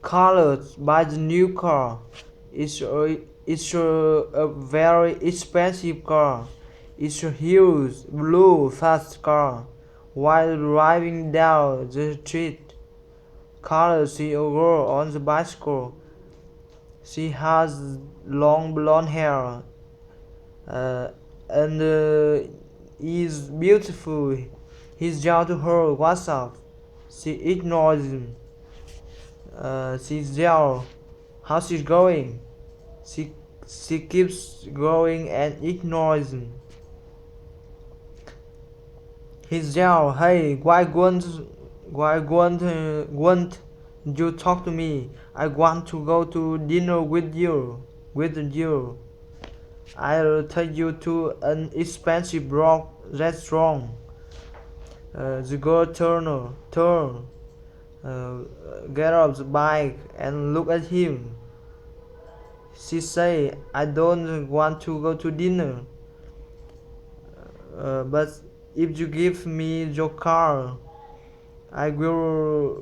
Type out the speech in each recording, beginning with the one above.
colored by the new car. It's a very expensive car. It's a huge blue fast car. While driving down the street, Carla sees a girl on the bicycle. She has long blonde hair uh, and is beautiful. He's down to her. What's up? She ignores him. She's there. How's she going? She she keeps going and ignores him. He's there. Hey, why won't you talk to me? I want to go to dinner with you. With you. I'll take you to an expensive rock restaurant. The girl uh, get off the bike and look at him. She say, I don't want to go to dinner, but if you give me your car, I will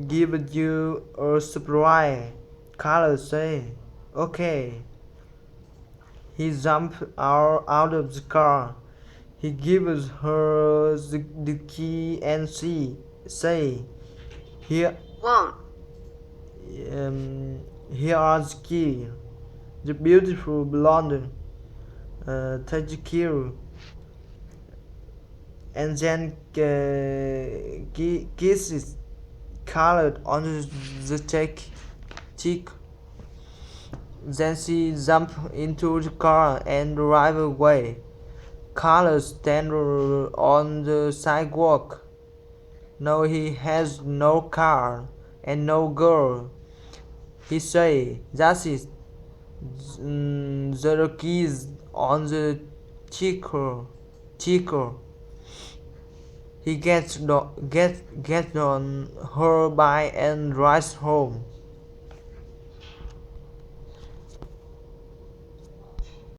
give you a surprise. Carlos say, okay. He jumped out of the car. He gives her the key and she say, here, Won't. here are the key. The beautiful blonde takes the key and then kisses Scarlett on the cheek. Then she jumps into the car and drive away. Carlos stands on the sidewalk. No, he has no car and no girl. He say, that's it. The keys on the checker. He gets on her bike and drives home.